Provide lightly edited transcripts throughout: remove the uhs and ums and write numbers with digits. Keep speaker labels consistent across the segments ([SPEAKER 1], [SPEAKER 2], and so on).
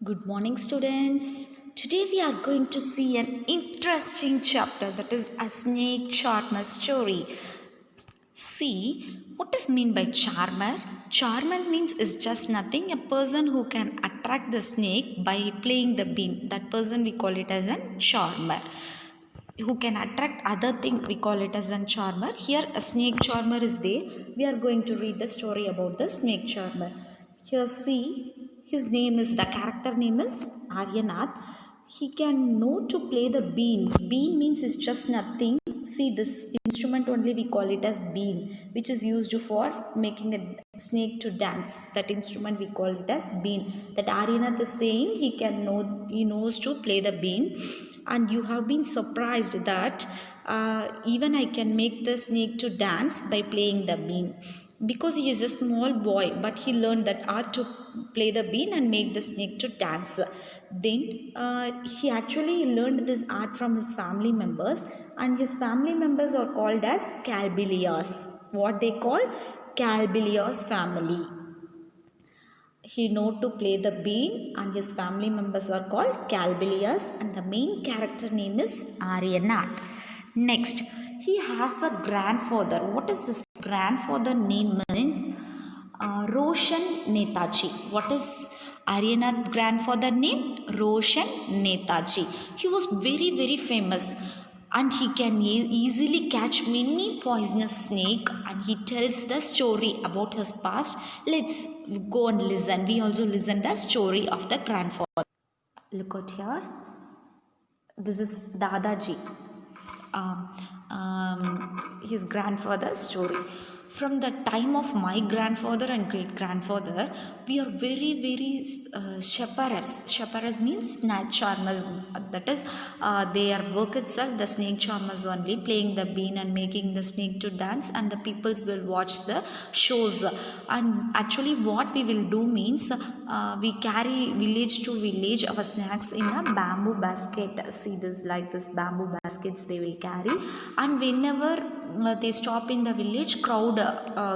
[SPEAKER 1] Good morning, students. Today we are going to see an interesting chapter, that is a snake charmer story. See, what is mean by charmer? Charmer means is just nothing, a person who can attract the snake by playing the bean. That person we call it as a charmer. Who can attract other thing, we call it as a charmer. Here a snake charmer is there. We are going to read the story about the snake charmer. Here see, his name is, the character name is Aryanath. He can know to play the bean. Bean means it's just nothing. See, this instrument only we call it as bean, which is used for making a snake to dance. That instrument we call it as bean. That Aryanath is saying he knows to play the bean, and you have been surprised that even I can make the snake to dance by playing the bean, because he is a small boy, but he learned that art to play the bean and make the snake to dance. Then he actually learned this art from his family members, and his family members are called as Calbilias. What they call? Calbilias family. He know to play the bean, and his family members are called Calbilius, and the main character name is Aryanath. Next, he has a grandfather. What is this grandfather name means? Roshan Netaji. What is Aryanath grandfather name? Roshan Netaji. He was very famous, and he can easily catch many poisonous snake, and he tells the story about his past. Let's go and listen. We also listen the story of the grandfather. Look at here. This is Dadaji. His grandfather's story. From the time of my grandfather and great grandfather, we are very shepherdess. Shepherdess means snake charmers. That is, their work itself, the snake charmers only, playing the bean and making the snake to dance, and the peoples will watch the shows. And actually, what we will do means we carry village to village our snacks in a bamboo basket. See this, like this bamboo baskets they will carry, and whenever they stop in the village, crowd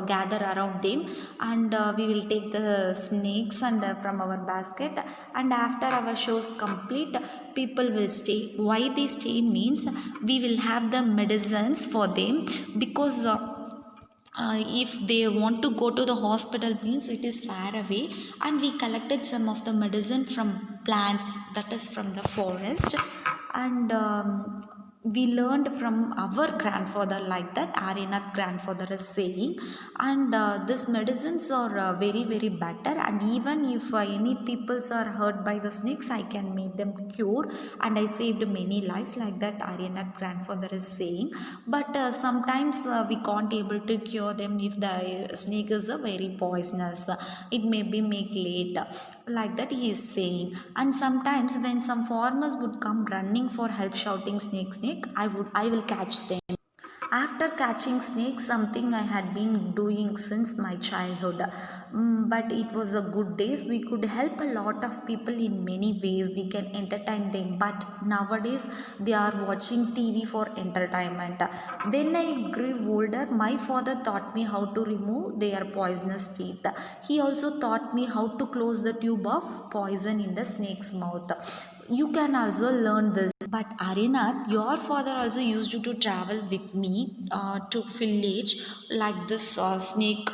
[SPEAKER 1] gather around them, and we will take the snakes and from our basket, and after our shows complete, people will stay. Why they stay means we will have the medicines for them, because if they want to go to the hospital means it is far away, and we collected some of the medicine from plants, that is from the forest, and we learned from our grandfather, like that Aryanath grandfather is saying. And these medicines are very better, and even if any peoples are hurt by the snakes, I can make them cure, and I saved many lives, like that Aryanath grandfather is saying. But sometimes we can't able to cure them if the snake is very poisonous. It may be make late, like that he is saying. And sometimes when some farmers would come running for help shouting snake snake, I will catch them. After catching snakes, something I had been doing since my childhood. But it was a good days. We could help a lot of people in many ways. We can entertain them. But nowadays, they are watching TV for entertainment. When I grew older, my father taught me how to remove their poisonous teeth. He also taught me how to close the tube of poison in the snake's mouth. You can also learn this. But Aryanath, your father also used you to travel with me to village, like this snake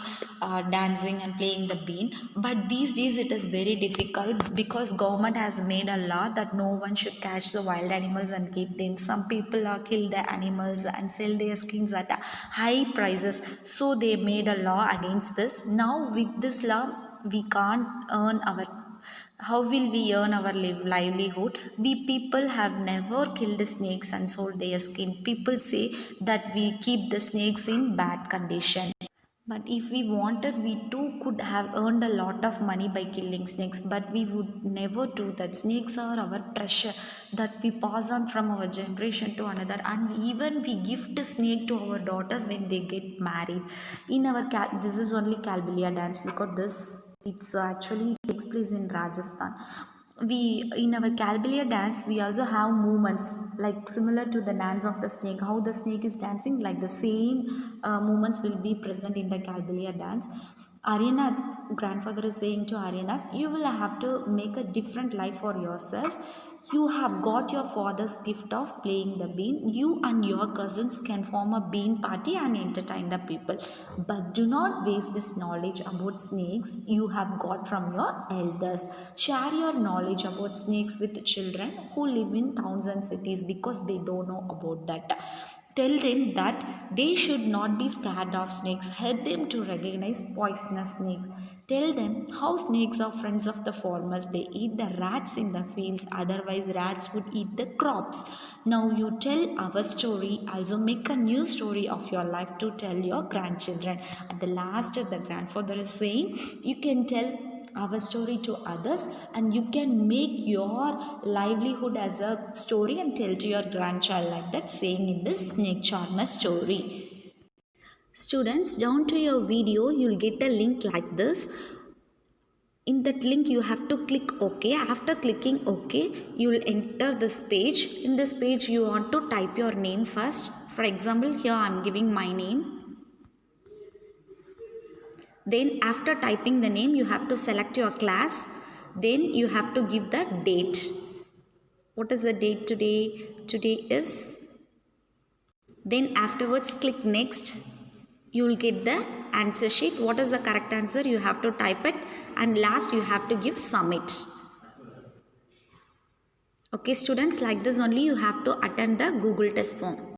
[SPEAKER 1] dancing and playing the bean. But these days it is very difficult, because government has made a law that no one should catch the wild animals and keep them. Some people kill the animals and sell their skins at high prices. So they made a law against this. Now with this law, we can't earn our, how will we earn our livelihood? We people have never killed snakes and sold their skin. People say that we keep the snakes in bad condition. But if we wanted, we too could have earned a lot of money by killing snakes, but we would never do that. Snakes are our treasure that we pass on from our generation to another, and even we gift a snake to our daughters when they get married. In our this is only Kalbilia dance. Look at this. It's actually takes place in Rajasthan. We, in our Kalbilia dance, we also have movements like similar to the dance of the snake. How the snake is dancing, like the same movements will be present in the Kalbilia dance. Aryanath grandfather is saying to Aryanath, you will have to make a different life for yourself. You have got your father's gift of playing the bean. You and your cousins can form a bean party and entertain the people. But do not waste this knowledge about snakes you have got from your elders. Share your knowledge about snakes with children who live in towns and cities because they don't know about that. Tell them that they should not be scared of snakes. Help them to recognize poisonous snakes. Tell them how snakes are friends of the farmers. They eat the rats in the fields, otherwise, rats would eat the crops. Now, you tell our story, also make a new story of your life to tell your grandchildren. At the last, the grandfather is saying, you can tell our story to others and you can make your livelihood as a story and tell to your grandchild, like that saying in this snake charmer story. Students, down to your video you'll get a link like this. In that link you have to click OK. After clicking OK, you will enter this page. In this page you want to type your name first. For example, here I am giving my name. Then after typing the name, you have to select your class. Then you have to give the date. What is the date today? Today is. Then afterwards click next. You will get the answer sheet. What is the correct answer? You have to type it. And last you have to give submit. Okay students, like this only you have to attend the Google test form.